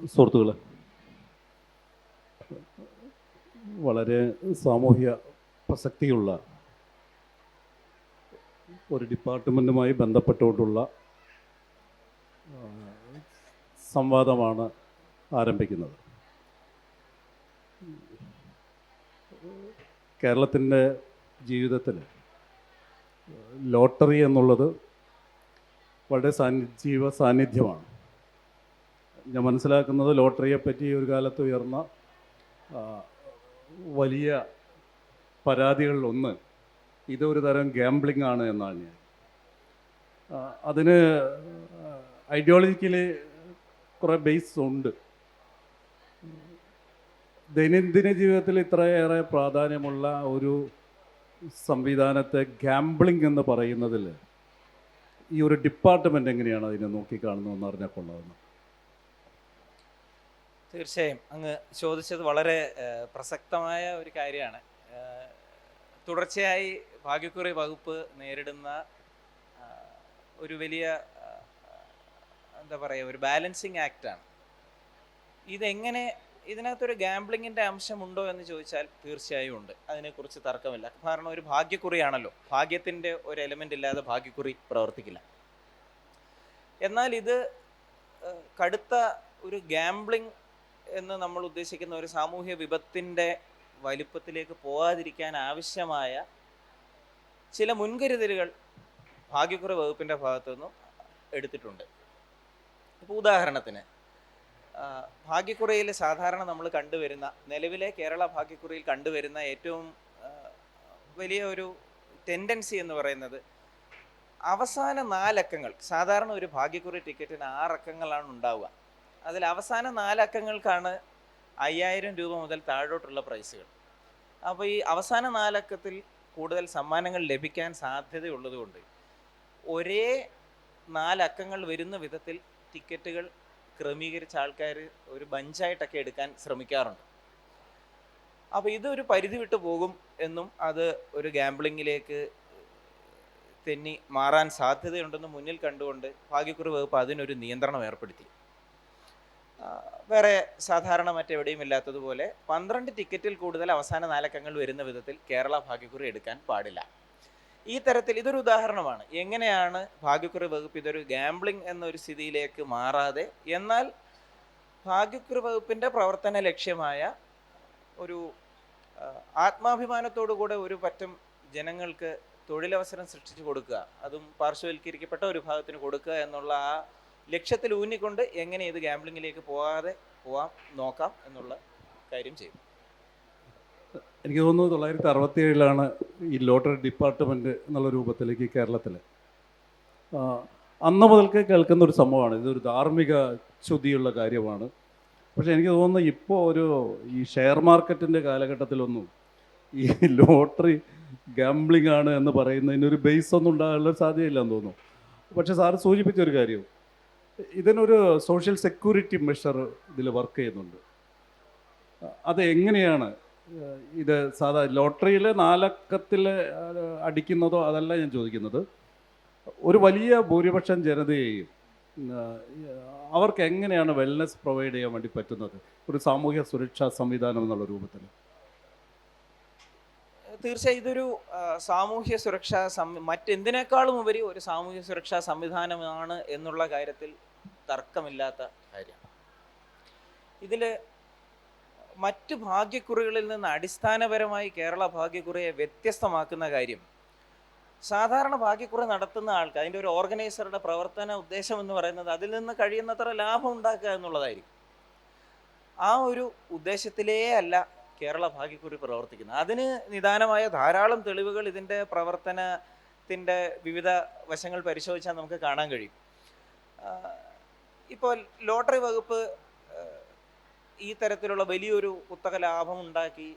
സുഹൃത്തുക്കളെ, വളരെ സാമൂഹ്യ പ്രസക്തിയുള്ള ഒരു ഡിപ്പാർട്ട്മെൻറ്റുമായി ബന്ധപ്പെട്ടുകൊണ്ടുള്ള സംവാദമാണ് ആരംഭിക്കുന്നത്. കേരളത്തിൻ്റെ ജീവിതത്തിൽ ലോട്ടറി എന്നുള്ളത് വളരെ സജീവ സാന്നിധ്യമാണ്. ഞാൻ മനസ്സിലാക്കുന്നത് ലോട്ടറിയെപ്പറ്റി ഒരു കാലത്ത് ഉയർന്ന വലിയ പരാതികളിലൊന്ന് ഇതൊരു തരം ഗാംബ്ലിംഗ് ആണ് എന്നാണ് ഞാൻ. അതിന് ഐഡിയോളജിക്കലി കുറേ ബേസ് ഉണ്ട്. ദൈനംദിന ജീവിതത്തിൽ ഇത്രയേറെ പ്രാധാന്യമുള്ള ഒരു സംവിധാനത്തെ ഗാംബ്ലിംഗ് എന്ന് പറയുന്നതിൽ ഈ ഒരു ഡിപ്പാർട്ട്മെൻറ്റ് എങ്ങനെയാണ് അതിനെ നോക്കിക്കാണുന്നതെന്ന് അറിഞ്ഞാൽ കൊള്ളാവുന്നത്. തീർച്ചയായും അങ്ങ് ചോദിച്ചത് വളരെ പ്രസക്തമായ ഒരു കാര്യമാണ്. തുടർച്ചയായി ഭാഗ്യക്കുറി വകുപ്പ് നേരിടുന്ന ഒരു വലിയ എന്താ പറയുക, ഒരു ബാലൻസിങ് ആക്റ്റാണ്. ഇതെങ്ങനെ ഇതിനകത്തൊരു ഗാംബ്ലിങ്ങിൻ്റെ അംശമുണ്ടോ എന്ന് ചോദിച്ചാൽ തീർച്ചയായും ഉണ്ട്. അതിനെക്കുറിച്ച് തർക്കമില്ല. കാരണം ഒരു ഭാഗ്യക്കുറിയാണല്ലോ, ഭാഗ്യത്തിൻ്റെ ഒരു എലമെൻ്റ് ഇല്ലാതെ ഭാഗ്യക്കുറി പ്രവർത്തിക്കില്ല. എന്നാൽ ഇത് കടുത്ത ഒരു ഗാംബ്ലിംഗ് എന്ന് നമ്മൾ ഉദ്ദേശിക്കുന്ന ഒരു സാമൂഹ്യ വിപത്തിൻ്റെ വലിപ്പത്തിലേക്ക് പോകാതിരിക്കാൻ ആവശ്യമായ ചില മുൻകരുതലുകൾ ഭാഗ്യക്കുറി വകുപ്പിൻ്റെ ഭാഗത്തു നിന്നും എടുത്തിട്ടുണ്ട്. ഇപ്പോൾ ഉദാഹരണത്തിന് ഭാഗ്യക്കുറിയിൽ സാധാരണ നമ്മൾ കണ്ടുവരുന്ന, നിലവിലെ കേരള ഭാഗ്യക്കുറിയിൽ കണ്ടുവരുന്ന ഏറ്റവും വലിയ ഒരു ടെൻഡൻസി എന്ന് പറയുന്നത് അവസാന 4 അക്കങ്ങൾ. സാധാരണ ഒരു ഭാഗ്യക്കുറി ടിക്കറ്റിന് 6 അക്കങ്ങളാണ് ഉണ്ടാവുക. അതിൽ അവസാന 4 അക്കങ്ങൾക്കാണ് 5000 രൂപ മുതൽ താഴോട്ടുള്ള പ്രൈസുകൾ. അപ്പോൾ ഈ അവസാന 4 അക്കത്തിൽ കൂടുതൽ സമ്മാനങ്ങൾ ലഭിക്കാൻ സാധ്യതയുള്ളതുകൊണ്ട് ഒരേ 4 അക്കങ്ങൾ വരുന്ന വിധത്തിൽ ടിക്കറ്റുകൾ ക്രമീകരിച്ച ആൾക്കാർ ഒരു ബഞ്ചായിട്ടൊക്കെ എടുക്കാൻ ശ്രമിക്കാറുണ്ട്. അപ്പോൾ ഇതൊരു പരിധി വിട്ടു പോകും എന്നും അത് ഒരു ഗാംബ്ലിങ്ങിലേക്ക് തെന്നി മാറാൻ സാധ്യതയുണ്ടെന്ന് മുന്നിൽ കണ്ടുകൊണ്ട് ഭാഗ്യക്കുറി വകുപ്പ് അതിനൊരു നിയന്ത്രണം ഏർപ്പെടുത്തി. വേറെ സാധാരണ മറ്റെവിടെയും ഇല്ലാത്തതുപോലെ 12 ടിക്കറ്റിൽ കൂടുതൽ അവസാന 4 അക്കങ്ങൾ വരുന്ന വിധത്തിൽ കേരള ഭാഗ്യക്കുറി എടുക്കാൻ പാടില്ല. ഈ തരത്തിൽ ഇതൊരു ഉദാഹരണമാണ് എങ്ങനെയാണ് ഭാഗ്യക്കുറി വകുപ്പ് ഇതൊരു ഗാംബ്ലിംഗ് എന്നൊരു സ്ഥിതിയിലേക്ക് മാറാതെ, എന്നാൽ ഭാഗ്യക്കുറി വകുപ്പിൻ്റെ പ്രവർത്തന ലക്ഷ്യമായ ഒരു ആത്മാഭിമാനത്തോടു കൂടെ ഒരു പറ്റം ജനങ്ങൾക്ക് തൊഴിലവസരം സൃഷ്ടിച്ചു കൊടുക്കുക, അതും പാർശ്വവൽക്കരിക്കപ്പെട്ട ഒരു വിഭാഗത്തിന് കൊടുക്കുക എന്നുള്ള ആ ലക്ഷ്യത്തിൽ ഊന്നിക്കൊണ്ട് എങ്ങനെ ഇത് ഗാംബ്ലിങ്ങിലേക്ക് പോകാതെ നോക്കാം എന്നുള്ള കാര്യം ചെയ്തു. എനിക്ക് തോന്നുന്നു 1967 ഈ ലോട്ടറി ഡിപ്പാർട്ട്മെൻറ്റ് എന്നുള്ള രൂപത്തിലേക്ക് കേരളത്തിൽ അന്ന് മുതൽക്ക് കേൾക്കുന്ന ഒരു സംഭവമാണ്. ഇതൊരു ധാർമ്മിക ച്യുതിയുള്ള കാര്യമാണ്. പക്ഷേ എനിക്ക് തോന്നുന്നു ഇപ്പോൾ ഈ ഷെയർ മാർക്കറ്റിൻ്റെ കാലഘട്ടത്തിലൊന്നും ഈ ലോട്ടറി ഗാംബ്ലിംഗ് ആണ് എന്ന് പറയുന്നതിനൊരു ബേസ് ഒന്നും ഉണ്ടാകാനുള്ള സാധ്യതയില്ലെന്ന് തോന്നുന്നു. പക്ഷേ സാറ് സൂചിപ്പിച്ചൊരു കാര്യം, ഇതിനൊരു സോഷ്യൽ സെക്യൂരിറ്റി മെഷർ ഇതിൽ വർക്ക് ചെയ്യുന്നുണ്ട്. അത് എങ്ങനെയാണ് ഇത് ലോട്ടറിയിൽ 4 അക്കത്തിൽ അടിക്കുന്നതോ അതല്ല ഞാൻ ചോദിക്കുന്നത്. ഒരു വലിയ ഭൂരിപക്ഷം ജനതയെയും അവർക്ക് എങ്ങനെയാണ് വെൽനെസ് പ്രൊവൈഡ് ചെയ്യാൻ വേണ്ടി പറ്റുന്നത് ഒരു സാമൂഹ്യ സുരക്ഷാ സംവിധാനം എന്നുള്ള രൂപത്തിൽ? തീർച്ചയായും ഇതൊരു സാമൂഹ്യ സുരക്ഷാ മറ്റെന്തിനേക്കാളും ഉപരി ഒരു സാമൂഹ്യ സുരക്ഷാ സംവിധാനമാണ് എന്നുള്ള കാര്യത്തിൽ തർക്കമില്ലാത്ത കാര്യമാണ്. ഇതിൽ മറ്റ് ഭാഗ്യക്കുറികളിൽ നിന്ന് അടിസ്ഥാനപരമായി കേരള ഭാഗ്യക്കുറിയെ വ്യത്യസ്തമാക്കുന്ന കാര്യം, സാധാരണ ഭാഗ്യക്കുറി നടത്തുന്ന ആൾക്ക് അതിൻ്റെ ഒരു ഓർഗനൈസറുടെ പ്രവർത്തന ഉദ്ദേശം എന്ന് പറയുന്നത് അതിൽ നിന്ന് കഴിയുന്നത്ര ലാഭം ഉണ്ടാക്കുക എന്നുള്ളതായിരിക്കും. ആ ഒരു ഉദ്ദേശത്തിലേ അല്ല കേരള ഭാഗ്യക്കുറി പ്രവർത്തിക്കുന്നത്. അതിന് നിദാനമായ ധാരാളം തെളിവുകൾ ഇതിൻ്റെ പ്രവർത്തനത്തിൻ്റെ വിവിധ വശങ്ങൾ പരിശോധിച്ചാൽ നമുക്ക് കാണാൻ കഴിയും. ഇപ്പോൾ ലോട്ടറി വകുപ്പ് ഈ തരത്തിലുള്ള വലിയൊരു കുത്തക ലാഭം ഉണ്ടാക്കി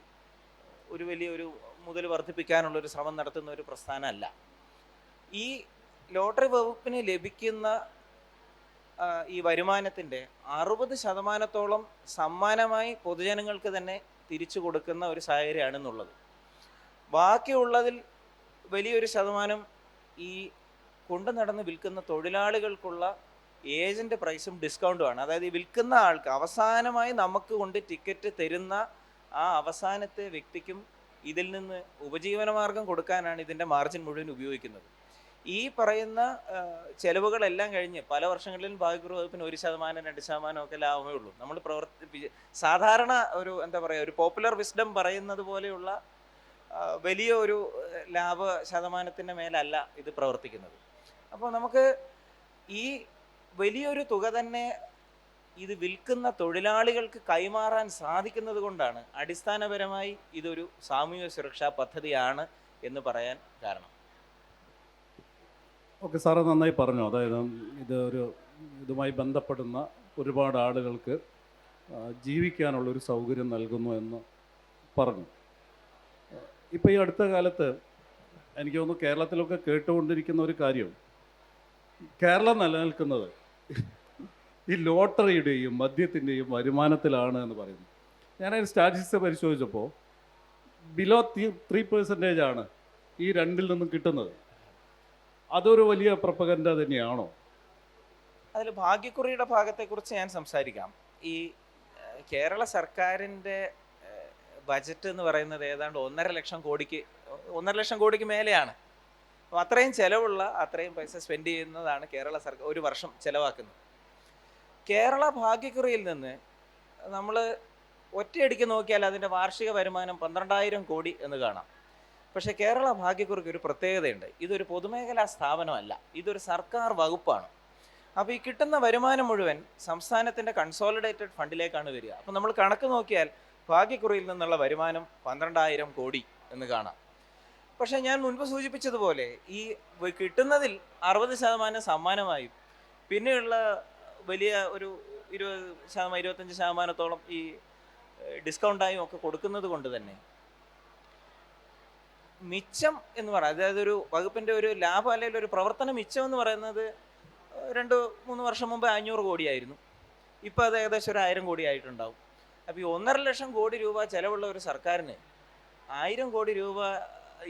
ഒരു വലിയൊരു മുതൽ വർദ്ധിപ്പിക്കാനുള്ളൊരു ശ്രമം നടത്തുന്ന ഒരു പ്രസ്ഥാനമല്ല. ഈ ലോട്ടറി വകുപ്പിന് ലഭിക്കുന്ന ഈ വരുമാനത്തിൻ്റെ 60% സമ്മാനമായി പൊതുജനങ്ങൾക്ക് തന്നെ തിരിച്ചു കൊടുക്കുന്ന ഒരു സാഹചര്യമാണെന്നുള്ളത്. ബാക്കിയുള്ളതിൽ വലിയൊരു ശതമാനം ഈ കൊണ്ടു നടന്ന് വിൽക്കുന്ന തൊഴിലാളികൾക്കുള്ള ഏജൻറ്റ് പ്രൈസും ഡിസ്കൗണ്ടുമാണ്. അതായത് ഈ വിൽക്കുന്ന ആൾക്ക് അവസാനമായി നമുക്ക് കൊണ്ട് ടിക്കറ്റ് തരുന്ന ആ അവസാനത്തെ വ്യക്തിക്കും ഇതിൽ നിന്ന് ഉപജീവനമാർഗം കൊടുക്കാനാണ് ഇതിൻ്റെ മാർജിൻ മുഴുവൻ ഉപയോഗിക്കുന്നത്. ഈ പറയുന്ന ചെലവുകളെല്ലാം കഴിഞ്ഞ് പല വർഷങ്ങളിലും ഭാഗ്യക്കുറി വകുപ്പിന് 1%, 2% ഒക്കെ ലാഭമേ ഉള്ളൂ. നമ്മൾ സാധാരണ ഒരു എന്താ പറയുക, ഒരു പോപ്പുലർ വിസ്ഡം പറയുന്നത് പോലെയുള്ള വലിയ ഒരു ലാഭ ശതമാനത്തിൻ്റെ മേലല്ല ഇത് പ്രവർത്തിക്കുന്നത്. അപ്പോൾ നമുക്ക് ഈ വലിയൊരു തുക തന്നെ ഇത് വിൽക്കുന്ന തൊഴിലാളികൾക്ക് കൈമാറാൻ സാധിക്കുന്നത് കൊണ്ടാണ് അടിസ്ഥാനപരമായി ഇതൊരു സാമൂഹിക സുരക്ഷാ പദ്ധതിയാണ് എന്ന് പറയാൻ കാരണം. ഓക്കെ, സാറ് നന്നായി പറഞ്ഞു. അതായത് ഇതുമായി ബന്ധപ്പെടുന്ന ഒരുപാട് ആളുകൾക്ക് ജീവിക്കാനുള്ളൊരു സൗകര്യം നൽകുന്നു എന്ന് പറഞ്ഞു. ഇപ്പോൾ ഈ അടുത്ത കാലത്ത് എനിക്ക് തോന്നുന്നു കേരളത്തിലൊക്കെ കേട്ടുകൊണ്ടിരിക്കുന്ന ഒരു കാര്യം, കേരളം നിലനിൽക്കുന്നത് ഈ ലോട്ടറിയുടെയും മദ്യത്തിൻ്റെയും വരുമാനത്തിലാണ് എന്ന് പറയുന്നു. ഞാനതിന് സ്റ്റാറ്റിസ്റ്റിക്സ് പരിശോധിച്ചപ്പോൾ ബിലോ 3% ആണ് ഈ രണ്ടിൽ നിന്നും കിട്ടുന്നത്. അതൊരു വലിയ പ്രൊപ്പഗൻഡ തന്നെയാണോ? അതിൽ ഭാഗ്യക്കുറിയുടെ ഭാഗത്തെക്കുറിച്ച് ഞാൻ സംസാരിക്കാം. ഈ കേരള സർക്കാരിൻ്റെ ബജറ്റ് എന്ന് പറയുന്നത് ഏതാണ്ട് 1.5 ലക്ഷം കോടിക്ക് മേലെയാണ്. അപ്പോൾ അത്രയും ചിലവുള്ള, അത്രയും പൈസ സ്പെൻഡ് ചെയ്യുന്നതാണ് കേരള സർക്കാർ ഒരു വർഷം ചിലവാക്കുന്നത്. കേരള ഭാഗ്യക്കുറിയിൽ നിന്ന് നമ്മൾ ഒറ്റയടിക്ക് നോക്കിയാൽ അതിൻ്റെ വാർഷിക വരുമാനം 12,000 കോടി എന്ന് കാണാം. പക്ഷേ കേരള ഭാഗ്യക്കുറിക്ക് ഒരു പ്രത്യേകതയുണ്ട്. ഇതൊരു പൊതുമേഖലാ സ്ഥാപനമല്ല, ഇതൊരു സർക്കാർ വകുപ്പാണ്. അപ്പോൾ ഈ കിട്ടുന്ന വരുമാനം മുഴുവൻ സംസ്ഥാനത്തിൻ്റെ കൺസോളിഡേറ്റഡ് ഫണ്ടിലേക്കാണ് വരിക. അപ്പോൾ നമ്മൾ കണക്ക് നോക്കിയാൽ ഭാഗ്യക്കുറിയിൽ നിന്നുള്ള വരുമാനം 12,000 കോടി എന്ന് കാണാം. പക്ഷേ ഞാൻ മുൻപ് സൂചിപ്പിച്ചതുപോലെ ഈ കിട്ടുന്നതിൽ 60% സമ്മാനമായും പിന്നെയുള്ള വലിയ ഒരു 20-25% ഈ ഡിസ്കൗണ്ടായും ഒക്കെ കൊടുക്കുന്നത് കൊണ്ട് തന്നെ മിച്ചം എന്ന് പറയുന്നത്, അതായത് ഒരു വകുപ്പിൻ്റെ ഒരു ലാഭം അല്ലെങ്കിൽ ഒരു പ്രവർത്തന മിച്ചം എന്ന് പറയുന്നത് 2-3 വർഷം മുമ്പ് 500 കോടിയായിരുന്നു. ഇപ്പോൾ അത് ഏകദേശം ഒരു 1000 കോടി ആയിട്ടുണ്ടാവും. അപ്പോൾ ഈ 1.5 ലക്ഷം കോടി രൂപ ചിലവുള്ള ഒരു സർക്കാരിന് 1000 കോടി രൂപ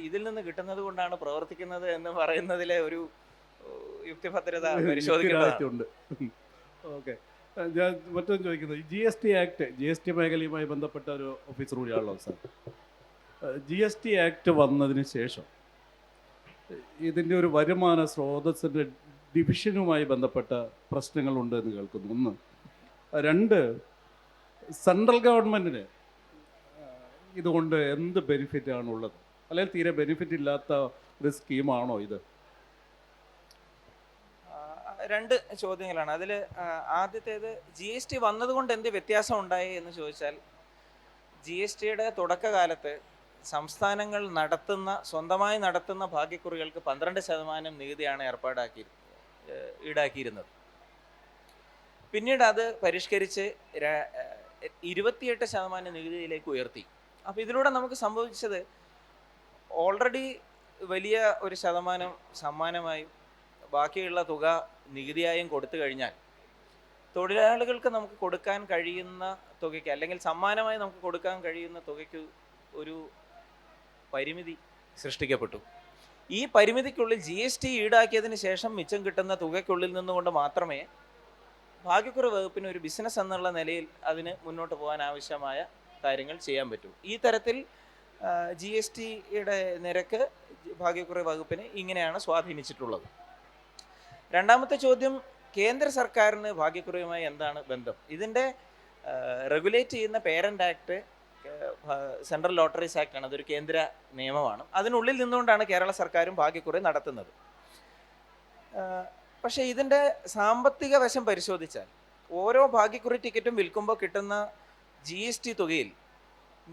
ഇതിൽ നിന്ന് കിട്ടുന്നത് കൊണ്ടാണ് പ്രവർത്തിക്കുന്നത് എന്ന് പറയുന്നതിലെ ഒരു യുക്തിഭദ്രത പരിശോധിക്കേണ്ടതുണ്ട്. ഓക്കെ, ഞാൻ മറ്റൊന്ന് ചോദിക്കുന്നത്, ജി എസ് ടി മേഖലയുമായി ബന്ധപ്പെട്ട ഒരു ഓഫീസർ കൂടിയാണല്ലോ സാർ. GST ആക്ട് വന്നതിന് ശേഷം ഇതിൻ്റെ ഒരു വരുമാന സ്രോതസ്സിൻ്റെ ഡിവിഷനുമായി ബന്ധപ്പെട്ട പ്രശ്നങ്ങളുണ്ട് എന്ന് കേൾക്കുന്നു. 1. 2, സെൻട്രൽ ഗവൺമെൻറ്റിന് ഇതുകൊണ്ട് എന്ത് ബെനിഫിറ്റാണ് ഉള്ളത്, അല്ലെങ്കിൽ തീരെ ബെനിഫിറ്റ് ഇല്ലാത്ത ഒരു സ്കീമാണോ ഇത്? 2 ചോദ്യങ്ങളാണ്. അതിൽ ആദ്യത്തേത് GST വന്നതുകൊണ്ട് എന്ത് വ്യത്യാസം ഉണ്ടായി എന്ന് ചോദിച്ചാൽ, GSTയുടെ തുടക്കകാലത്ത് സംസ്ഥാനങ്ങൾ സ്വന്തമായി നടത്തുന്ന ഭാഗ്യക്കുറികൾക്ക് 12% നികുതിയാണ് ഈടാക്കിയിരുന്നത്. പിന്നീട് അത് പരിഷ്കരിച്ച് 28% നികുതിയിലേക്ക് ഉയർത്തി. അപ്പോൾ ഇതിലൂടെ നമുക്ക് സംഭവിച്ചത്, ഓൾറെഡി വലിയ ഒരു ശതമാനം സമ്മാനമായും ബാക്കിയുള്ള തുക നികുതിയായും കൊടുത്തു കഴിഞ്ഞാൽ തൊഴിലാളികൾക്ക് നമുക്ക് കൊടുക്കാൻ കഴിയുന്ന തുകയ്ക്ക്, അല്ലെങ്കിൽ സമ്മാനമായി നമുക്ക് കൊടുക്കാൻ കഴിയുന്ന തുകയ്ക്ക് ഒരു പരിമിതി സൃഷ്ടിക്കപ്പെട്ടു. ഈ പരിമിതിക്കുള്ളിൽ GST ഈടാക്കിയതിന് ശേഷം മിച്ചം കിട്ടുന്ന തുകയ്ക്കുള്ളിൽ നിന്നുകൊണ്ട് മാത്രമേ ഭാഗ്യക്കുറി വകുപ്പിന് ഒരു ബിസിനസ് എന്നുള്ള നിലയിൽ അതിന് മുന്നോട്ട് പോകാൻ ആവശ്യമായ കാര്യങ്ങൾ ചെയ്യാൻ പറ്റൂ. ഈ തരത്തിൽ GSTയുടെ നിരക്ക് ഭാഗ്യക്കുറി വകുപ്പിനെ ഇങ്ങനെയാണ് സ്വാധീനിച്ചിട്ടുള്ളത്. രണ്ടാമത്തെ ചോദ്യം, കേന്ദ്ര സർക്കാരിന് ഭാഗ്യക്കുറിയുമായി എന്താണ് ബന്ധം? ഇതിൻ്റെ റെഗുലേറ്റ് ചെയ്യുന്ന parent act central lotteries act ആണ്. അതൊരു കേന്ദ്ര നിയമമാണ്. അതിനുള്ളിൽ നിന്നുകൊണ്ടാണ് കേരള സർക്കാരും ഭാഗ്യക്കുറി നടത്തുന്നത്. പക്ഷേ ഇതിൻ്റെ സാമ്പത്തിക വശം പരിശോധിച്ചാൽ, ഓരോ ഭാഗ്യക്കുറി ടിക്കറ്റും വിൽക്കുമ്പോൾ കിട്ടുന്ന GST തുകയിൽ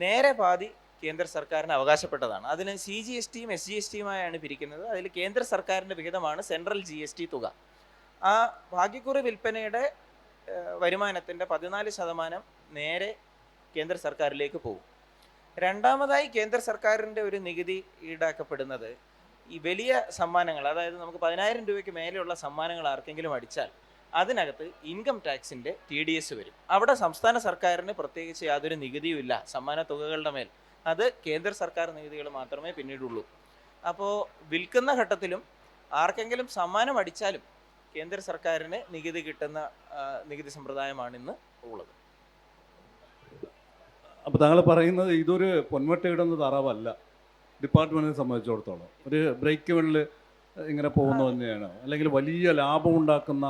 നേരെ പാതി കേന്ദ്ര സർക്കാരിന് അവകാശപ്പെട്ടതാണ്. അതിന് CGSTയും SGSTയുമായാണ് പിരിക്കുന്നത്. അതിൽ കേന്ദ്ര സർക്കാരിൻ്റെ വിഹിതമാണ് സെൻട്രൽ GST തുക. ആ ഭാഗ്യക്കുറി വിൽപ്പനയുടെ വരുമാനത്തിൻ്റെ 14% നേരെ കേന്ദ്ര സർക്കാരിലേക്ക് പോകും. രണ്ടാമതായി കേന്ദ്ര സർക്കാരിൻ്റെ ഒരു നികുതി ഈടാക്കപ്പെടുന്നത് ഈ വലിയ സമ്മാനങ്ങൾ, അതായത് നമുക്ക് 10,000 രൂപയ്ക്ക് മേലെയുള്ള സമ്മാനങ്ങൾ ആർക്കെങ്കിലും അടിച്ചാൽ അതിനകത്ത് ഇൻകം ടാക്സിൻ്റെ TDS വരും. അവിടെ സംസ്ഥാന സർക്കാരിന് പ്രത്യേകിച്ച് യാതൊരു നികുതിയും ഇല്ല സമ്മാന തുകകളുടെ മേൽ. അത് കേന്ദ്ര സർക്കാർ നികുതികൾ മാത്രമേ പിന്നീടുള്ളൂ. അപ്പോൾ വിൽക്കുന്ന ഘട്ടത്തിലും ആർക്കെങ്കിലും സമ്മാനം അടിച്ചാലും കേന്ദ്ര സർക്കാരിന് നികുതി കിട്ടുന്ന നികുതി സമ്പ്രദായമാണ് ഇന്ന് ഉള്ളത്. അപ്പോൾ താങ്കൾ പറയുന്നത് ഇതൊരു പൊന്മട്ടയിടുന്ന താറാവല്ല ഡിപ്പാർട്ട്മെൻറ്റിനെ സംബന്ധിച്ചിടത്തോളം, ഒരു ബ്രേക്ക് വെള്ളിൽ ഇങ്ങനെ പോകുന്നു തന്നെയാണ്, അല്ലെങ്കിൽ വലിയ ലാഭം ഉണ്ടാക്കുന്ന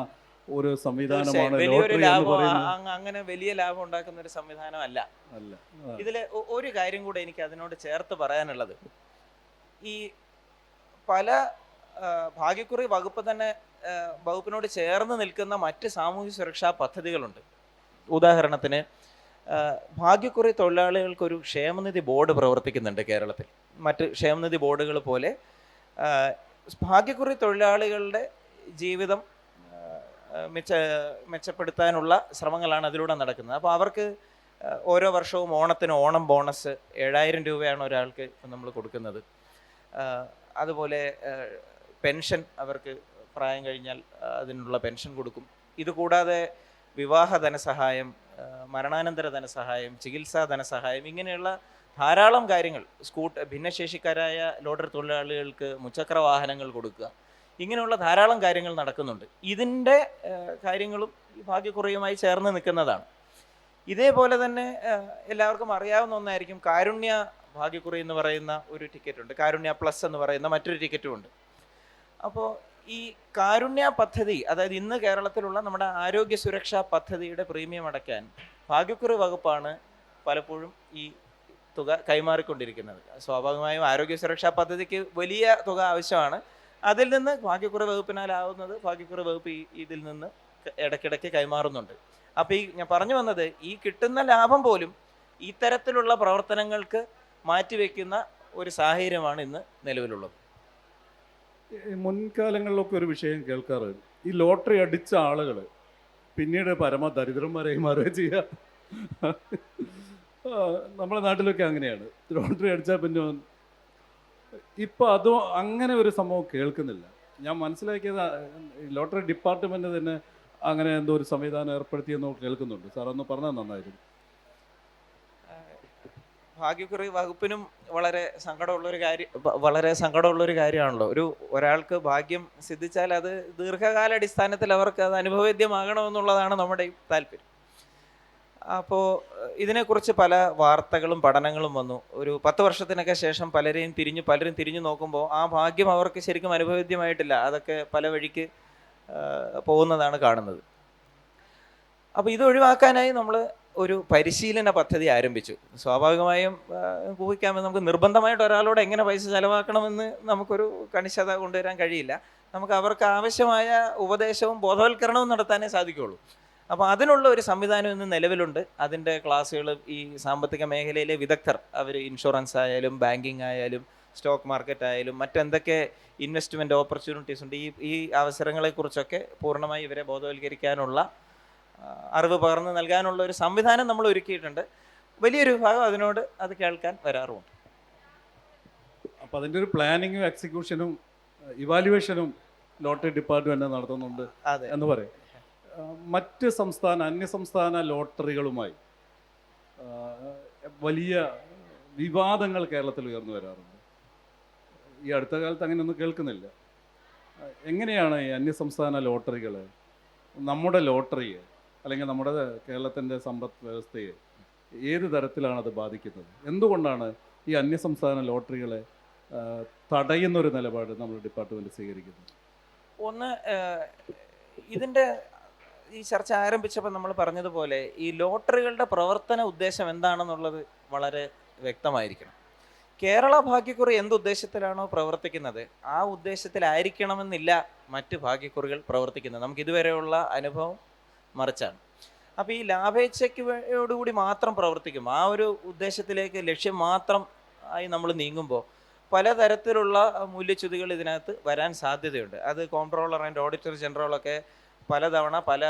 ഒരു സംവിധാനമാണ് വലിയൊരു ലോട്ടറി എന്ന് ലാഭം പറയുന്നത്? അങ്ങനെ വലിയ ലാഭം ഉണ്ടാക്കുന്ന ഒരു സംവിധാനം അല്ല. അല്ല. ഇതിൽ ഒരു കാര്യം കൂടെ എനിക്ക് അതിനോട് ചേർത്ത് പറയാനുള്ളത്, ഈ പല ഭാഗ്യക്കുറി വകുപ്പ് തന്നെ വകുപ്പിനോട് ചേർന്ന് നിൽക്കുന്ന മറ്റ് സാമൂഹ്യ സുരക്ഷാ പദ്ധതികളുണ്ട്. ഉദാഹരണത്തിന് ഭാഗ്യക്കുറി തൊഴിലാളികൾക്കൊരു ക്ഷേമനിധി ബോർഡ് പ്രവർത്തിക്കുന്നുണ്ട് കേരളത്തിൽ. മറ്റ് ക്ഷേമനിധി ബോർഡുകൾ പോലെ ഭാഗ്യക്കുറി തൊഴിലാളികളുടെ ജീവിതം മെച്ചപ്പെടുത്താനുള്ള ശ്രമങ്ങളാണ് അതിലൂടെ നടക്കുന്നത്. അപ്പോൾ അവർക്ക് ഓരോ വർഷവും ഓണത്തിന് ഓണം ബോണസ് 7000 രൂപയാണ് ഒരാൾക്ക് നമ്മൾ കൊടുക്കുന്നത്. അതുപോലെ പെൻഷൻ, അവർക്ക് പ്രായം കഴിഞ്ഞാൽ അതിനുള്ള പെൻഷൻ കൊടുക്കും. ഇതുകൂടാതെ വിവാഹ ധനസഹായം, മരണാനന്തര ധനസഹായം, ചികിത്സാ ധനസഹായം, ഇങ്ങനെയുള്ള ധാരാളം കാര്യങ്ങൾ. ഭിന്നശേഷിക്കാരായ ലോട്ടറി തൊഴിലാളികൾക്ക് മുച്ചക്ര വാഹനങ്ങൾ കൊടുക്കുക, ഇങ്ങനെയുള്ള ധാരാളം കാര്യങ്ങൾ നടക്കുന്നുണ്ട്. ഇതിൻ്റെ കാര്യങ്ങളും ഈ ഭാഗ്യക്കുറിയുമായി ചേർന്ന് നിൽക്കുന്നതാണ്. ഇതേപോലെ തന്നെ എല്ലാവർക്കും അറിയാവുന്ന ഒന്നായിരിക്കും, കാരുണ്യ ഭാഗ്യക്കുറി എന്ന് പറയുന്ന ഒരു ടിക്കറ്റുണ്ട്, കാരുണ്യ പ്ലസ് എന്ന് പറയുന്ന മറ്റൊരു ടിക്കറ്റും ഉണ്ട്. അപ്പോൾ ഈ കാരുണ്യ പദ്ധതി, അതായത് ഇന്ന് കേരളത്തിലുള്ള നമ്മുടെ ആരോഗ്യ സുരക്ഷാ പദ്ധതിയുടെ പ്രീമിയം അടയ്ക്കാൻ ഭാഗ്യക്കുറി വകുപ്പാണ് പലപ്പോഴും ഈ തുക കൈമാറിക്കൊണ്ടിരിക്കുന്നത്. സ്വാഭാവികമായും ആരോഗ്യ സുരക്ഷാ പദ്ധതിക്ക് വലിയ തുക ആവശ്യമാണ്. അതിൽ നിന്ന് ഭാഗ്യക്കുറി വകുപ്പിനാലാവുന്നത് ഭാഗ്യക്കുറി വകുപ്പ് ഇതിൽ നിന്ന് ഇടയ്ക്കിടയ്ക്ക് കൈമാറുന്നുണ്ട്. അപ്പോൾ ഞാൻ പറഞ്ഞു വന്നത്, ഈ കിട്ടുന്ന ലാഭം പോലും ഇത്തരത്തിലുള്ള പ്രവർത്തനങ്ങൾക്ക് മാറ്റിവെക്കുന്ന ഒരു സാഹചര്യമാണ് ഇന്ന് നിലവിലുള്ളത്. മുൻകാലങ്ങളിലൊക്കെ ഒരു വിഷയം കേൾക്കാറ്, ഈ ലോട്ടറി അടിച്ച ആളുകൾ പിന്നീട് പരമദരിദ്രന്മാരായി മാറുകയും ചെയ്യുക. നമ്മുടെ നാട്ടിലൊക്കെ അങ്ങനെയാണ്, ലോട്ടറി അടിച്ചാൽ പിന്നെ ഇപ്പം അതോ അങ്ങനെ ഒരു സംഭവം കേൾക്കുന്നില്ല. ഞാൻ മനസ്സിലാക്കിയത് ലോട്ടറി ഡിപ്പാർട്ട്മെൻറ്റ് തന്നെ അങ്ങനെ എന്തോ ഒരു സംവിധാനം ഏർപ്പെടുത്തിയെന്നോ കേൾക്കുന്നുണ്ട്. സാർ ഒന്ന് പറഞ്ഞാൽ നന്നായിരുന്നു. ഭാഗ്യക്കുറി വകുപ്പിനും വളരെ സങ്കടമുള്ളൊരു കാര്യമാണല്ലോ. ഒരാൾക്ക് ഭാഗ്യം സിദ്ധിച്ചാൽ അത് ദീർഘകാലാടിസ്ഥാനത്തിൽ അവർക്ക് അത് അനുഭവവേദ്യമാകണമെന്നുള്ളതാണ് നമ്മുടെ താല്പര്യം. അപ്പോൾ ഇതിനെക്കുറിച്ച് പല വാർത്തകളും പഠനങ്ങളും വന്നു. ഒരു 10 വർഷത്തിനൊക്കെ ശേഷം പലരും തിരിഞ്ഞു നോക്കുമ്പോൾ ആ ഭാഗ്യം അവർക്ക് ശരിക്കും അനുഭവവേദ്യമായിട്ടില്ല, അതൊക്കെ പല വഴിക്ക് പോകുന്നതാണ് കാണുന്നത്. അപ്പോൾ ഇത് ഒഴിവാക്കാനായി നമ്മൾ ഒരു പരിശീലന പദ്ധതി ആരംഭിച്ചു. സ്വാഭാവികമായും ഊഹിക്കാമെന്ന്, നമുക്ക് നിർബന്ധമായിട്ട് ഒരാളോട് എങ്ങനെ പൈസ ചെലവാക്കണമെന്ന് നമുക്കൊരു കണിശത കൊണ്ടുവരാൻ കഴിയില്ല. നമുക്ക് അവർക്ക് ആവശ്യമായ ഉപദേശവും ബോധവൽക്കരണവും നടത്താനേ സാധിക്കുകയുള്ളൂ. അപ്പോൾ അതിനുള്ള ഒരു സംവിധാനം ഇന്ന് നിലവിലുണ്ട്. അതിൻ്റെ ക്ലാസ്സുകൾ ഈ സാമ്പത്തിക മേഖലയിലെ വിദഗ്ധർ, അവർ ഇൻഷുറൻസ് ആയാലും ബാങ്കിങ് ആയാലും സ്റ്റോക്ക് മാർക്കറ്റ് ആയാലും മറ്റെന്തൊക്കെ ഇൻവെസ്റ്റ്മെൻറ്റ് ഓപ്പർച്യൂണിറ്റീസ് ഉണ്ട്, ഈ അവസരങ്ങളെക്കുറിച്ചൊക്കെ പൂർണ്ണമായി ഇവരെ ബോധവൽക്കരിക്കാനുള്ള, അറിവ് പകർന്ന് നൽകാനുള്ള ഒരു സംവിധാനം നമ്മൾ ഒരുക്കിയിട്ടുണ്ട്. വലിയൊരു വിഭാഗം അത് കേൾക്കാൻ വരാറുമുണ്ട്. അപ്പോൾ അതിൻ്റെ ഒരു പ്ലാനിങ്ങും എക്സിക്യൂഷനും ഇവാലുവേഷനും ലോട്ടറി ഡിപ്പാർട്ട്മെൻറ്റ് നടത്തുന്നുണ്ട് എന്ന് പറയും. മറ്റ് അന്യസംസ്ഥാന ലോട്ടറികളുമായി വലിയ വിവാദങ്ങൾ കേരളത്തിൽ ഉയർന്നു വരാറുണ്ട്. ഈ അടുത്ത കാലത്ത് അങ്ങനെയൊന്നും കേൾക്കുന്നില്ല. എങ്ങനെയാണ് ഈ അന്യസംസ്ഥാന ലോട്ടറികൾ നമ്മുടെ ലോട്ടറിയെ, അല്ലെങ്കിൽ നമ്മുടെ കേരളത്തിൻ്റെ സമ്പദ് വ്യവസ്ഥയെ ഏത് തരത്തിലാണ് അത് ബാധിക്കുന്നത്? എന്തുകൊണ്ടാണ് ഈ അന്യസംസ്ഥാന ലോട്ടറികളെ തടയുന്നൊരു നിലപാട് നമ്മുടെ ഡിപ്പാർട്ട്മെൻറ്റ് സ്വീകരിക്കുന്നത്? ഒന്ന്, ഇതിൻ്റെ ഈ ചർച്ച ആരംഭിച്ചപ്പോൾ നമ്മൾ പറഞ്ഞതുപോലെ ഈ ലോട്ടറികളുടെ പ്രവർത്തന ഉദ്ദേശം എന്താണെന്നുള്ളത് വളരെ വ്യക്തമായിരിക്കണം. കേരള ഭാഗ്യക്കുറി എന്തുദ്ദേശത്തിലാണോ പ്രവർത്തിക്കുന്നത് ആ ഉദ്ദേശത്തിലായിരിക്കണമെന്നില്ല മറ്റ് ഭാഗ്യക്കുറികൾ പ്രവർത്തിക്കുന്നത്. നമുക്കിതുവരെയുള്ള അനുഭവം മറിച്ചാണ്. അപ്പോൾ ഈ ലാഭേച്ഛയോടുകൂടി മാത്രം പ്രവർത്തിക്കും, ആ ഒരു ഉദ്ദേശത്തിലേക്ക് ലക്ഷ്യം മാത്രം ആയി നമ്മൾ നീങ്ങുമ്പോൾ പലതരത്തിലുള്ള മൂല്യച്യുതികൾ ഇതിനകത്ത് വരാൻ സാധ്യതയുണ്ട്. അത് കോംട്രോളർ ആൻഡ് ഓഡിറ്റർ ജനറലൊക്കെ പലതവണ പല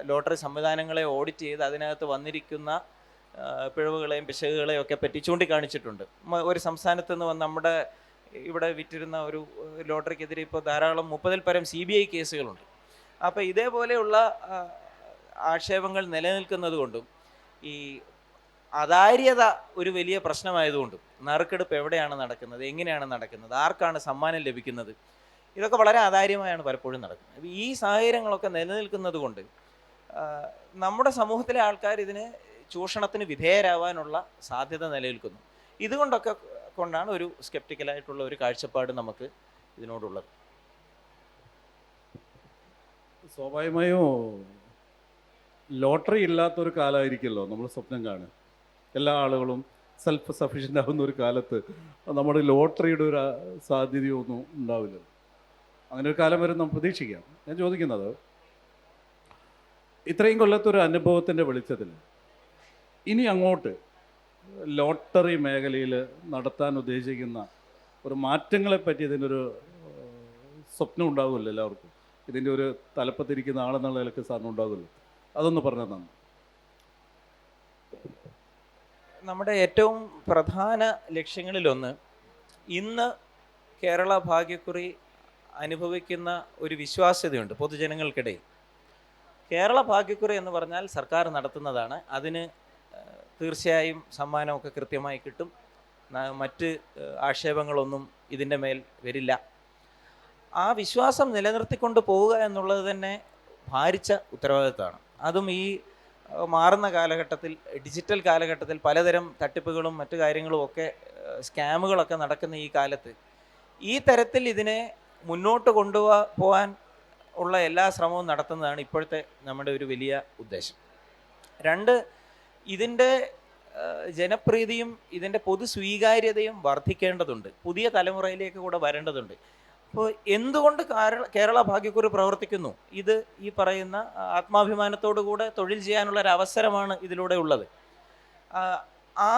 ലോട്ടറി സംവിധാനങ്ങളെ ഓഡിറ്റ് ചെയ്ത് അതിനകത്ത് വന്നിരിക്കുന്ന പിഴവുകളെയും പിശകുകളെയും ഒക്കെ പറ്റി ചൂണ്ടിക്കാണിച്ചിട്ടുണ്ട്. ഒരു സംസ്ഥാനത്ത് നിന്ന് വന്ന് നമ്മുടെ ഇവിടെ വിറ്റിരുന്ന ഒരു ലോട്ടറിക്കെതിരെ ഇപ്പോൾ ധാരാളം 30-ൽ പരം CBI കേസുകളുണ്ട്. അപ്പോൾ ഇതേപോലെയുള്ള ആക്ഷേപങ്ങൾ നിലനിൽക്കുന്നത് കൊണ്ടും ഈ അതാര്യത ഒരു വലിയ പ്രശ്നമായതുകൊണ്ടും നറുക്കെടുപ്പ് എവിടെയാണ് നടക്കുന്നത്, എങ്ങനെയാണ് നടക്കുന്നത്, ആർക്കാണ് സമ്മാനം ലഭിക്കുന്നത്, ഇതൊക്കെ വളരെ ആധാര്യമായാണ് പലപ്പോഴും നടക്കുന്നത്. ഈ സാഹചര്യങ്ങളൊക്കെ നിലനിൽക്കുന്നത് കൊണ്ട് നമ്മുടെ സമൂഹത്തിലെ ആൾക്കാർ ഇതിന് ചൂഷണത്തിന് വിധേയരാവാനുള്ള സാധ്യത നിലനിൽക്കുന്നു. ഇതുകൊണ്ടൊക്കെ കൊണ്ടാണ് ഒരു സ്കെപ്റ്റിക്കലായിട്ടുള്ള ഒരു കാഴ്ചപ്പാട് നമുക്ക് ഇതിനോടുള്ളത്. സ്വാഭാവികമായും ലോട്ടറി ഇല്ലാത്തൊരു കാലമായിരിക്കുമല്ലോ നമ്മൾ സ്വപ്നം കാണുക. എല്ലാ ആളുകളും സെൽഫ് സഫീഷ്യൻ്റ് ആവുന്ന ഒരു കാലത്ത് നമ്മുടെ ലോട്ടറിയുടെ ഒരു സാധ്യതയൊന്നും ഉണ്ടാവില്ല. അങ്ങനെ ഒരു കാലം വരെ നമ്മൾ പ്രതീക്ഷിക്കാം. ഞാൻ ചോദിക്കുന്നത്, ഇത്രയും കൊല്ലത്തൊരു അനുഭവത്തിൻ്റെ വെളിച്ചത്തിൽ ഇനി അങ്ങോട്ട് ലോട്ടറി മേഖലയിൽ നടത്താൻ ഉദ്ദേശിക്കുന്ന ഒരു മാറ്റങ്ങളെപ്പറ്റി ഇതിനൊരു സ്വപ്നം ഉണ്ടാകുമല്ലോ എല്ലാവർക്കും. ഇതിൻ്റെ ഒരു തലപ്പത്തിരിക്കുന്ന ആളെന്നുള്ള നിലക്ക് സാറിന് ഉണ്ടാകുമല്ലോ, അതൊന്ന് പറഞ്ഞാൽ നന്ദി. നമ്മുടെ ഏറ്റവും പ്രധാന ലക്ഷ്യങ്ങളിലൊന്ന് ഇന്ന് കേരള ഭാഗ്യക്കുറി അനുഭവിക്കുന്ന ഒരു വിശ്വാസ്യതയുണ്ട് പൊതുജനങ്ങൾക്കിടയിൽ. കേരള ഭാഗ്യക്കുറി എന്ന് പറഞ്ഞാൽ സർക്കാർ നടത്തുന്നതാണ്. അതിന് തീർച്ചയായും സമ്മാനമൊക്കെ കൃത്യമായി കിട്ടും. മറ്റ് ആക്ഷേപങ്ങളൊന്നും ഇതിൻ്റെ മേൽ വരില്ല. ആ വിശ്വാസം നിലനിർത്തിക്കൊണ്ട് പോവുക എന്നുള്ളത് തന്നെ ഭാരിച്ച ഉത്തരവാദിത്തമാണ്. അതും ഈ മാറുന്ന കാലഘട്ടത്തിൽ, ഡിജിറ്റൽ കാലഘട്ടത്തിൽ പലതരം തട്ടിപ്പുകളും മറ്റു കാര്യങ്ങളും ഒക്കെ സ്കാമുകളൊക്കെ നടക്കുന്ന ഈ കാലത്ത് ഈ തരത്തിൽ ഇതിനെ മുന്നോട്ട് കൊണ്ടുപോകാൻ ഉള്ള എല്ലാ ശ്രമവും നടത്തുന്നതാണ് ഇപ്പോഴത്തെ നമ്മുടെ ഒരു വലിയ ഉദ്ദേശം. രണ്ട്, ഇതിൻ്റെ ജനപ്രീതിയും ഇതിൻ്റെ പൊതു സ്വീകാര്യതയും വർദ്ധിക്കേണ്ടതുണ്ട്, പുതിയ തലമുറയിലേക്ക് കൂടെ വരേണ്ടതുണ്ട്. അപ്പോൾ എന്തുകൊണ്ട് കേരള ഭാഗ്യക്കുറി പ്രവർത്തിക്കുന്നു? ഇത് ഈ പറയുന്ന ആത്മാഭിമാനത്തോടു കൂടെ തൊഴിൽ ചെയ്യാനുള്ള ഒരു അവസരമാണ് ഇതിലൂടെ ഉള്ളത്. ആ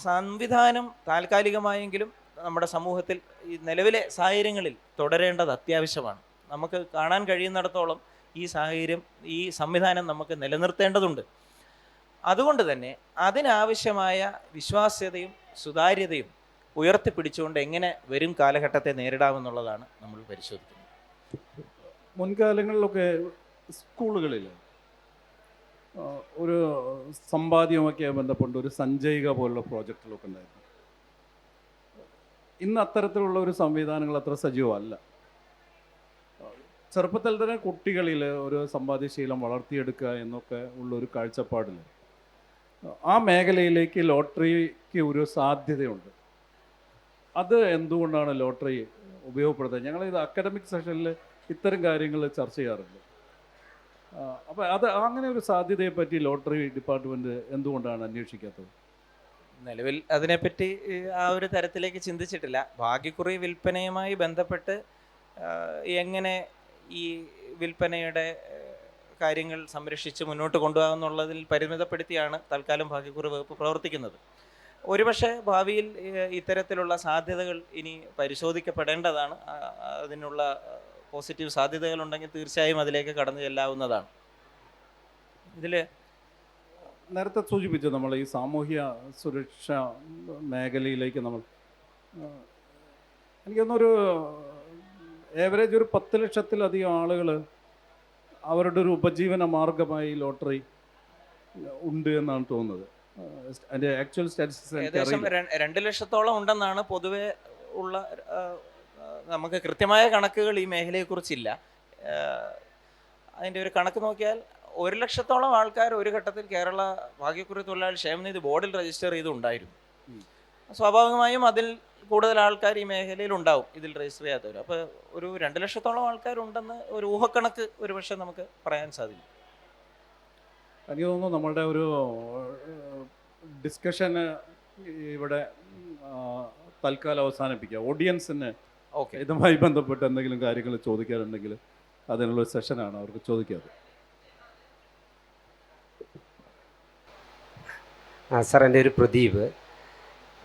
സംവിധാനം താൽക്കാലികമായെങ്കിലും നമ്മുടെ സമൂഹത്തിൽ ഈ നിലവിലെ സാഹചര്യങ്ങളിൽ തുടരേണ്ടത് അത്യാവശ്യമാണ്. നമുക്ക് കാണാൻ കഴിയുന്നിടത്തോളം ഈ സാഹചര്യം, ഈ സംവിധാനം നമുക്ക് നിലനിർത്തേണ്ടതുണ്ട്. അതുകൊണ്ട് തന്നെ അതിനാവശ്യമായ വിശ്വാസ്യതയും സുതാര്യതയും ഉയർത്തിപ്പിടിച്ചുകൊണ്ട് എങ്ങനെ വരും കാലഘട്ടത്തെ നേരിടാമെന്നുള്ളതാണ് നമ്മൾ പരിശോധിക്കുന്നത്. മുൻകാലങ്ങളിലൊക്കെ സ്കൂളുകളിൽ ഒരു സമ്പാദ്യമൊക്കെ ബന്ധപ്പെട്ട് ഒരു സഞ്ചയിക പോലുള്ള പ്രോജക്റ്റുകളൊക്കെ ഉണ്ടായിരുന്നു. ഇന്ന് അത്തരത്തിലുള്ള ഒരു സംവിധാനങ്ങൾ അത്ര സജീവമല്ല. ചെറുപ്പത്തിൽ തന്നെ കുട്ടികളിൽ ഒരു സമ്പാദ്യശീലം വളർത്തിയെടുക്കുക എന്നൊക്കെ ഉള്ളൊരു കാഴ്ചപ്പാടിൽ ആ മേഖലയിലേക്ക് ലോട്ടറിക്ക് ഒരു സാധ്യതയുണ്ട്. അത് എന്തുകൊണ്ടാണ് ലോട്ടറി ഉപയോഗപ്പെടുത്തുന്നത്? ഞങ്ങളിത് അക്കാഡമിക് സെഷനിൽ ഇത്തരം കാര്യങ്ങൾ ചർച്ച ചെയ്യാറുണ്ട്. അപ്പോൾ അങ്ങനെ ഒരു സാധ്യതയെ പറ്റി ലോട്ടറി ഡിപ്പാർട്ട്മെൻറ്റ് എന്തുകൊണ്ടാണ് അന്വേഷിക്കാത്തത്? നിലവിൽ അതിനെപ്പറ്റി ആ ഒരു തരത്തിലേക്ക് ചിന്തിച്ചിട്ടില്ല. ഭാഗ്യക്കുറി വിൽപ്പനയുമായി ബന്ധപ്പെട്ട് എങ്ങനെ ഈ വിൽപ്പനയുടെ കാര്യങ്ങൾ സംരക്ഷിച്ച് മുന്നോട്ട് കൊണ്ടുപോകാമെന്നുള്ളതിൽ പരിമിതപ്പെടുത്തിയാണ് തൽക്കാലം ഭാഗ്യക്കുറി വകുപ്പ് പ്രവർത്തിക്കുന്നത്. ഒരുപക്ഷെ ഭാവിയിൽ ഇത്തരത്തിലുള്ള സാധ്യതകൾ ഇനി പരിശോധിക്കപ്പെടേണ്ടതാണ്. അതിനുള്ള പോസിറ്റീവ് സാധ്യതകളുണ്ടെങ്കിൽ തീർച്ചയായും അതിലേക്ക് കടന്നു ചെല്ലാവുന്നതാണ്. ഇതിൽ നേരത്തെ സൂചിപ്പിച്ചു, നമ്മൾ ഈ സാമൂഹ്യ സുരക്ഷ മേഖലയിലേക്ക് നമ്മൾ എനിക്കൊന്നൊരു ഏവറേജ് ഒരു 10 ലക്ഷത്തിലധികം ആളുകൾ അവരുടെ ഒരു ഉപജീവന മാർഗമായി ലോട്ടറി ഉണ്ട് എന്നാണ് തോന്നുന്നത്. അതിൻ്റെ ആക്ച്വൽ സ്റ്റാറ്റിസ്റ്റിക്സ് ഏകദേശം 2 ലക്ഷത്തോളം ഉണ്ടെന്നാണ് പൊതുവെ ഉള്ള, നമുക്ക് കൃത്യമായ കണക്കുകൾ ഈ മേഖലയെക്കുറിച്ചില്ല. അതിൻ്റെ ഒരു കണക്ക് നോക്കിയാൽ 1 ലക്ഷത്തോളം ആൾക്കാർ ഒരു ഘട്ടത്തിൽ കേരള ഭാഗ്യക്കുറി തൊഴിലാളി ക്ഷേമനിധി ബോർഡിൽ രജിസ്റ്റർ ചെയ്തുണ്ടായിരുന്നു. സ്വാഭാവികമായും അതിൽ കൂടുതൽ ആൾക്കാർ ഈ മേഖലയിൽ ഉണ്ടാവും, ഇതിൽ രജിസ്റ്റർ ചെയ്യാത്തവർ. അപ്പോൾ ഒരു 2 ലക്ഷത്തോളം ആൾക്കാരുണ്ടെന്ന് ഒരു ഊഹക്കണക്ക് ഒരു പക്ഷേ നമുക്ക് പറയാൻ സാധിക്കും. എനിക്ക് തോന്നുന്നു നമ്മളുടെ ഒരു ഡിസ്കഷന് ഇവിടെ തൽക്കാലം അവസാനിപ്പിക്കുക. ഓഡിയൻസിന് ഇതുമായി ബന്ധപ്പെട്ട് എന്തെങ്കിലും കാര്യങ്ങൾ ചോദിക്കാറുണ്ടെങ്കിൽ അതിനുള്ള സെഷനാണ് അവർക്ക് ചോദിക്കാറ്. സാർ, എൻ്റെ ഒരു പ്രദീപ്.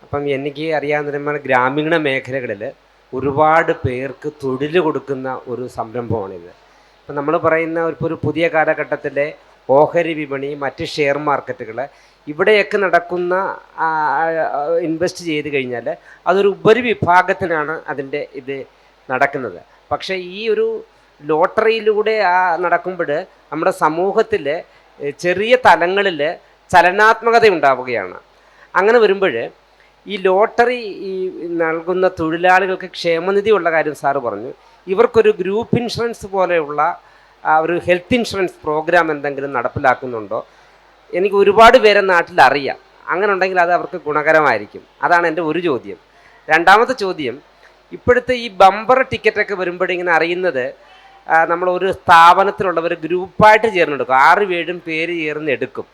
അപ്പം എനിക്ക് അറിയാവുന്ന നമ്മുടെ ഗ്രാമീണ മേഖലകളിൽ ഒരുപാട് പേർക്ക് തൊഴിൽ കൊടുക്കുന്ന ഒരു സംരംഭമാണിത്. ഇപ്പം നമ്മൾ പറയുന്ന ഒരു പുതിയ കാലഘട്ടത്തിലെ ഓഹരി വിപണി, മറ്റ് ഷെയർ മാർക്കറ്റുകൾ, ഇവിടെയൊക്കെ നടക്കുന്ന ഇൻവെസ്റ്റ് ചെയ്ത് കഴിഞ്ഞാൽ അതൊരു ഉപരിവിഭാഗത്തിനാണ് അതിൻ്റെ ഇത് നടക്കുന്നത്. പക്ഷേ ഈ ഒരു ലോട്ടറിയിലൂടെ നടക്കുമ്പോൾ നമ്മുടെ സമൂഹത്തിൽ ചെറിയ തലങ്ങളിൽ ചലനാത്മകത ഉണ്ടാവുകയാണ്. അങ്ങനെ വരുമ്പോൾ ഈ ലോട്ടറി നൽകുന്ന തൊഴിലാളികൾക്ക് ക്ഷേമനിധി ഉള്ള കാര്യം സാറ് പറഞ്ഞു. ഇവർക്കൊരു ഗ്രൂപ്പ് ഇൻഷുറൻസ് പോലെയുള്ള ഒരു ഹെൽത്ത് ഇൻഷുറൻസ് പ്രോഗ്രാം എന്തെങ്കിലും നടപ്പിലാക്കുന്നുണ്ടോ? എനിക്ക് ഒരുപാട് പേരെ നാട്ടിൽ അറിയാം. അങ്ങനെ ഉണ്ടെങ്കിൽ അത് അവർക്ക് ഗുണകരമായിരിക്കും. അതാണ് എൻ്റെ ഒരു ചോദ്യം. രണ്ടാമത്തെ ചോദ്യം, ഇപ്പോഴത്തെ ഈ ബമ്പർ ടിക്കറ്റൊക്കെ വരുമ്പോഴിങ്ങനെ അറിയുന്നത് നമ്മളൊരു സ്ഥാപനത്തിലുള്ളവർ ഗ്രൂപ്പായിട്ട് ചേർന്നെടുക്കും, 6-7 പേര് ചേർന്ന് എടുക്കും.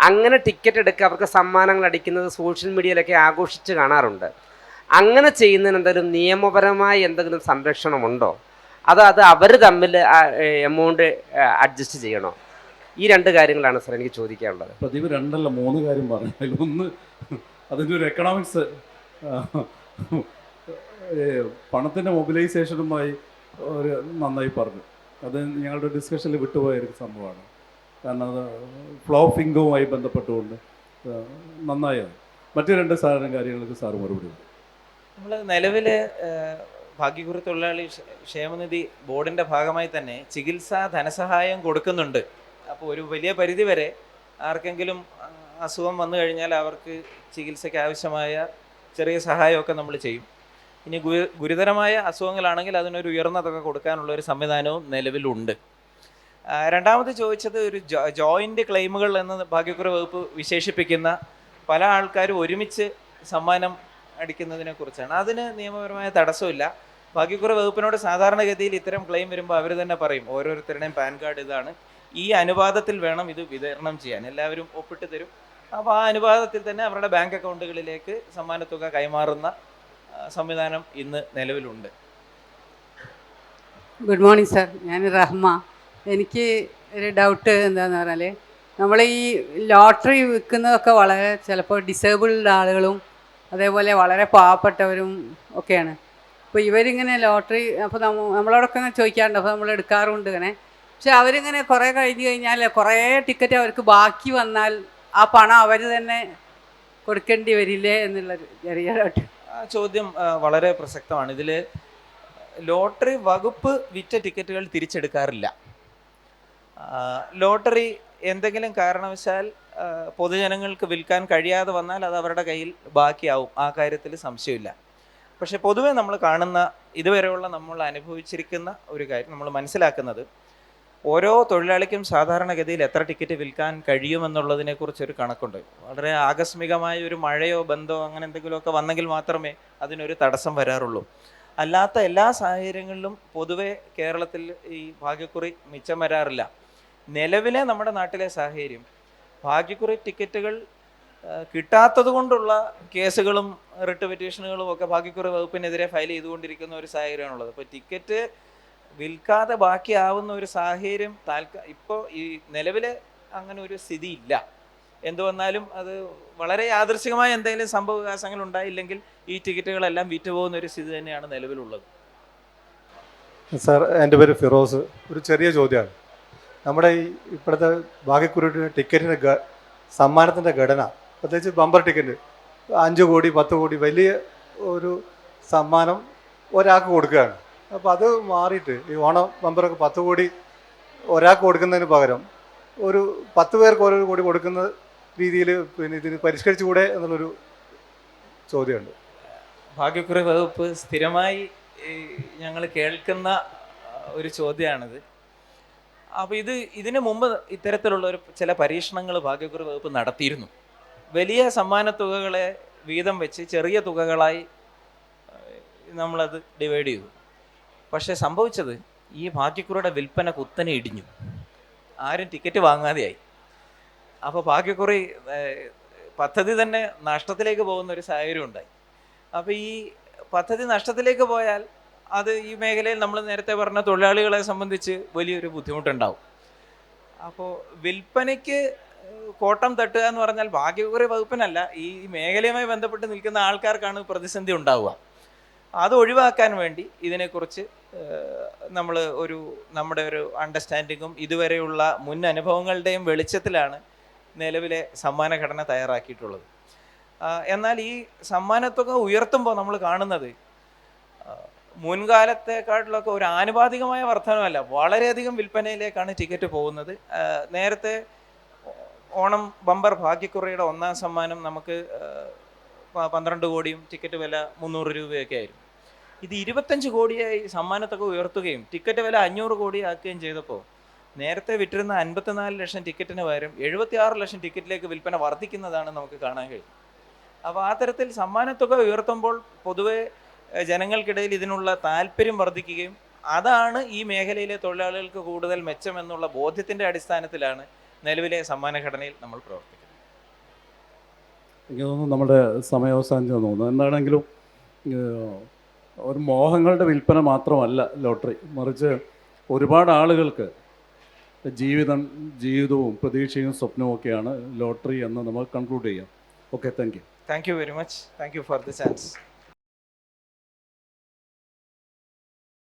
അങ്ങനെ ടിക്കറ്റ് എടുക്കുക, അവർക്ക് സമ്മാനങ്ങൾ അടിക്കുന്നത് സോഷ്യൽ മീഡിയയിലൊക്കെ ആഘോഷിച്ച് കാണാറുണ്ട്. അങ്ങനെ ചെയ്യുന്നതിന് എന്തെങ്കിലും നിയമപരമായി എന്തെങ്കിലും സംരക്ഷണമുണ്ടോ? അതോ അത് അവർ തമ്മിൽ എമൗണ്ട് അഡ്ജസ്റ്റ് ചെയ്യണോ? ഈ 2 കാര്യങ്ങളാണ് സാർ എനിക്ക് ചോദിക്കാനുള്ളത്. പ്രദീപ് 2 അല്ല 3 കാര്യം പറഞ്ഞു. അതിലൊന്ന് അതിൻ്റെ ഒരു എക്കണോമിക്സ്, പണത്തിൻ്റെ മൊബിലൈസേഷനുമായി ഒരു നന്നായി പറഞ്ഞു. അത് ഞങ്ങളുടെ ഡിസ്കഷനിൽ വിട്ടുപോയ ഒരു സംഭവമാണ്. കാരണം അത് ഫ്ലോ ഓഫ് ഇൻകവുമായി ബന്ധപ്പെട്ടുകൊണ്ട് നന്നായത്. മറ്റു 2 കാര്യങ്ങൾക്ക് സാറ് മറുപടി. നമ്മൾ നിലവിൽ ഭാഗ്യക്കുറി തൊഴിലാളി ക്ഷേമനിധി ബോർഡിൻ്റെ ഭാഗമായി തന്നെ ചികിത്സാ ധനസഹായം കൊടുക്കുന്നുണ്ട്. അപ്പോൾ ഒരു വലിയ പരിധി വരെ ആർക്കെങ്കിലും അസുഖം വന്നു കഴിഞ്ഞാൽ അവർക്ക് ചികിത്സയ്ക്ക് ആവശ്യമായ ചെറിയ സഹായമൊക്കെ നമ്മൾ ചെയ്യും. ഇനി ഗുരുതരമായ അസുഖങ്ങളാണെങ്കിൽ അതിനൊരു ഉയർന്ന തുക കൊടുക്കാനുള്ള ഒരു സംവിധാനവും നിലവിലുണ്ട്. രണ്ടാമത് ചോദിച്ചത് ഒരു ജോയിൻ്റ് ക്ലെയിമുകൾ എന്ന് ഭാഗ്യക്കുറി വകുപ്പ് വിശേഷിപ്പിക്കുന്ന പല ആൾക്കാരും ഒരുമിച്ച് സമ്മാനം അടിക്കുന്നതിനെ കുറിച്ചാണ്. അതിന് നിയമപരമായ തടസ്സമില്ല. ഭാഗ്യക്കുറി വകുപ്പിനോട് സാധാരണഗതിയിൽ ഇത്തരം ക്ലെയിം വരുമ്പോൾ അവർ തന്നെ പറയും ഓരോരുത്തരുടെയും പാൻ കാർഡ് ഇതാണ്, ഈ അനുപാതത്തിൽ വേണം ഇത് വിതരണം ചെയ്യാൻ, എല്ലാവരും ഒപ്പിട്ട് തരും. അപ്പോൾ ആ അനുപാതത്തിൽ തന്നെ അവരുടെ ബാങ്ക് അക്കൗണ്ടുകളിലേക്ക് സമ്മാനത്തുക കൈമാറുന്ന സംവിധാനം ഇന്ന് നിലവിലുണ്ട്. ഗുഡ് മോർണിംഗ് സാർ, ഞാൻ റഹ്മ. എനിക്ക് ഒരു ഡൗട്ട് എന്താണെന്ന് പറഞ്ഞാൽ, നമ്മൾ ഈ ലോട്ടറി വിൽക്കുന്നതൊക്കെ വളരെ ചിലപ്പോൾ ഡിസേബിൾഡ് ആളുകളും അതേപോലെ വളരെ പാവപ്പെട്ടവരും ഒക്കെയാണ്. അപ്പോൾ ഇവരിങ്ങനെ ലോട്ടറി അപ്പോൾ നമ്മളോടൊക്കെ ഇങ്ങനെ ചോദിക്കാറുണ്ട്, അപ്പോൾ നമ്മൾ എടുക്കാറുണ്ട് ഇങ്ങനെ. പക്ഷെ അവരിങ്ങനെ കുറേ കഴിഞ്ഞ് കഴിഞ്ഞാൽ കുറേ ടിക്കറ്റ് അവർക്ക് ബാക്കി വന്നാൽ ആ പണം അവർ തന്നെ കൊടുക്കേണ്ടി വരില്ലേ എന്നുള്ളൊരു ചെറിയ ഡൗട്ട്. ആ ചോദ്യം വളരെ പ്രസക്തമാണ്. ഇതിൽ ലോട്ടറി വകുപ്പ് വിറ്റ ടിക്കറ്റുകൾ തിരിച്ചെടുക്കാറില്ല. ലോട്ടറി എന്തെങ്കിലും കാരണവശാൽ പൊതുജനങ്ങൾക്ക് വിൽക്കാൻ കഴിയാതെ വന്നാൽ അത് അവരുടെ കയ്യിൽ ബാക്കിയാവും, ആ കാര്യത്തിൽ സംശയമില്ല. പക്ഷെ പൊതുവെ നമ്മൾ കാണുന്ന ഇതുവരെയുള്ള നമ്മൾ അനുഭവിച്ചിരിക്കുന്ന ഒരു കാര്യം നമ്മൾ മനസ്സിലാക്കുന്നത്, ഓരോ തൊഴിലാളിക്കും സാധാരണഗതിയിൽ എത്ര ടിക്കറ്റ് വിൽക്കാൻ കഴിയുമെന്നുള്ളതിനെക്കുറിച്ചൊരു കണക്കുണ്ട്. വളരെ ആകസ്മികമായ ഒരു മഴയോ ബന്ധമോ അങ്ങനെ എന്തെങ്കിലുമൊക്കെ വന്നെങ്കിൽ മാത്രമേ അതിനൊരു തടസ്സം വരാറുള്ളൂ. അല്ലാത്ത എല്ലാ സാഹചര്യങ്ങളിലും പൊതുവെ കേരളത്തിൽ ഈ ഭാഗ്യക്കുറി മിച്ചം വരാറില്ല. നിലവിലെ നമ്മുടെ നാട്ടിലെ സാഹചര്യം, ഭാഗ്യക്കുറി ടിക്കറ്റുകൾ കിട്ടാത്തത് കൊണ്ടുള്ള കേസുകളും റിട്ട് പെറ്റീഷനുകളും ഒക്കെ ഭാഗ്യക്കുറി വകുപ്പിനെതിരെ ഫയൽ ചെയ്തുകൊണ്ടിരിക്കുന്ന ഒരു സാഹചര്യമാണുള്ളത്. അപ്പോൾ ടിക്കറ്റ് വിൽക്കാതെ ബാക്കിയാവുന്ന ഒരു സാഹചര്യം ഇപ്പോൾ ഈ നിലവിൽ അങ്ങനെ ഒരു സ്ഥിതി ഇല്ല. എന്തു വന്നാലും അത് വളരെ യാദൃശ്ചികമായ എന്തെങ്കിലും സംഭവവികാസങ്ങൾ ഉണ്ടായില്ലെങ്കിൽ ഈ ടിക്കറ്റുകളെല്ലാം വിറ്റുപോകുന്ന ഒരു സ്ഥിതി തന്നെയാണ് നിലവിലുള്ളത്. സാർ, എൻ്റെ പേര് ഫിറോസ്. ഒരു ചെറിയ ചോദ്യമാണ്. നമ്മുടെ ഈ ഇപ്പോഴത്തെ ഭാഗ്യക്കുറിയുടെ ടിക്കറ്റിൻ്റെ സമ്മാനത്തിൻ്റെ ഘടന, പ്രത്യേകിച്ച് ബമ്പർ ടിക്കറ്റ് 5 കോടി 10 കോടി വലിയ ഒരു സമ്മാനം ഒരാൾക്ക് കൊടുക്കുകയാണ്. അപ്പോൾ അത് മാറിയിട്ട് ഈ ഓണം ബമ്പറൊക്കെ 10 കോടി ഒരാൾക്ക് കൊടുക്കുന്നതിന് പകരം ഒരു 10 പേർക്ക് ഓരോ കോടി കൊടുക്കുന്ന രീതിയിൽ പിന്നെ ഇതിന് പരിഷ്കരിച്ചുകൂടെ എന്നുള്ളൊരു ചോദ്യമുണ്ട്. ഭാഗ്യക്കുറി വകുപ്പ് സ്ഥിരമായി ഞങ്ങൾ കേൾക്കുന്ന ഒരു ചോദ്യമാണിത്. അപ്പോൾ ഇതിനു മുമ്പ് ഇത്തരത്തിലുള്ള ചില പരീക്ഷണങ്ങൾ ഭാഗ്യക്കുറി വകുപ്പ് നടത്തിയിരുന്നു. വലിയ സമ്മാനത്തുകകളെ വീതം വെച്ച് ചെറിയ തുകകളായി നമ്മളത് ഡിവൈഡ് ചെയ്തു. പക്ഷേ സംഭവിച്ചത് ഈ ഭാഗ്യക്കുറിയുടെ വിൽപ്പന കുത്തനെ ഇടിഞ്ഞു, ആരും ടിക്കറ്റ് വാങ്ങാതെയായി. അപ്പോൾ ഭാഗ്യക്കുറി പദ്ധതി തന്നെ നഷ്ടത്തിലേക്ക് പോകുന്ന ഒരു സാഹചര്യം ഉണ്ടായി. അപ്പോൾ ഈ പദ്ധതി നഷ്ടത്തിലേക്ക് പോയാൽ അത് ഈ മേഖലയിൽ നമ്മൾ നേരത്തെ പറഞ്ഞ തൊഴിലാളികളെ സംബന്ധിച്ച് വലിയൊരു ബുദ്ധിമുട്ടുണ്ടാവും. അപ്പോൾ വിൽപ്പനയ്ക്ക് കോട്ടം തട്ടുക എന്ന് പറഞ്ഞാൽ ഭാഗ്യക്കുറി വകുപ്പിനല്ല, ഈ മേഖലയുമായി ബന്ധപ്പെട്ട് നിൽക്കുന്ന ആൾക്കാർക്കാണ് പ്രതിസന്ധി ഉണ്ടാവുക. അത് ഒഴിവാക്കാൻ വേണ്ടി ഇതിനെക്കുറിച്ച് നമ്മൾ നമ്മുടെ ഒരു അണ്ടർസ്റ്റാൻഡിങ്ങും ഇതുവരെയുള്ള മുൻ അനുഭവങ്ങളുടെയും വെളിച്ചത്തിലാണ് നിലവിലെ സമ്മാനഘടന തയ്യാറാക്കിയിട്ടുള്ളത്. എന്നാൽ ഈ സമ്മാനത്തുക ഉയർത്തുമ്പോൾ നമ്മൾ കാണുന്നത് മുൻകാലത്തെക്കാട്ടിലൊക്കെ ഒരു ആനുപാതികമായ വർധനമല്ല, വളരെയധികം വിൽപ്പനയിലേക്കാണ് ടിക്കറ്റ് പോകുന്നത്. നേരത്തെ ഓണം ബമ്പർ ഭാഗ്യക്കുറിയുടെ 1ാം സമ്മാനം നമുക്ക് 12 കോടിയും ടിക്കറ്റ് വില 300 രൂപയൊക്കെ ആയിരുന്നു. ഇത് 25 കോടിയായി സമ്മാനത്തൊക്കെ ഉയർത്തുകയും ടിക്കറ്റ് വില 500 കോടി ആക്കുകയും ചെയ്തപ്പോൾ നേരത്തെ വിറ്റിരുന്ന 54 ലക്ഷം ടിക്കറ്റിന് പകരം 76 ലക്ഷം ടിക്കറ്റിലേക്ക് വിൽപ്പന വർദ്ധിക്കുന്നതാണ് നമുക്ക് കാണാൻ കഴിയും. അപ്പോൾ ആ തരത്തിൽ സമ്മാനത്തുക ഉയർത്തുമ്പോൾ പൊതുവെ ജനങ്ങൾക്കിടയിൽ ഇതിനുള്ള താല്പര്യം വർദ്ധിക്കുകയും അതാണ് ഈ മേഖലയിലെ തൊഴിലാളികൾക്ക് കൂടുതൽ മെച്ചമെന്നുള്ള ബോധ്യത്തിൻ്റെ അടിസ്ഥാനത്തിലാണ് നിലവിലെ സമ്മാനഘടനയിൽ നമ്മൾ പ്രവർത്തിക്കുന്നത്. എനിക്ക് തോന്നുന്നു നമ്മുടെ സമയാവസാനിച്ചെന്ന് തോന്നുന്നു. എന്താണെങ്കിലും ഒരു മോഹങ്ങളുടെ വിൽപ്പന മാത്രമല്ല ലോട്ടറി, മറിച്ച് ഒരുപാട് ആളുകൾക്ക് ജീവിതവും പ്രതീക്ഷയും സ്വപ്നവും ഒക്കെയാണ് ലോട്ടറി എന്ന് നമ്മൾ കൺക്ലൂഡ് ചെയ്യാം. Okay, thank you. Thank you very much. Thank you for the chance.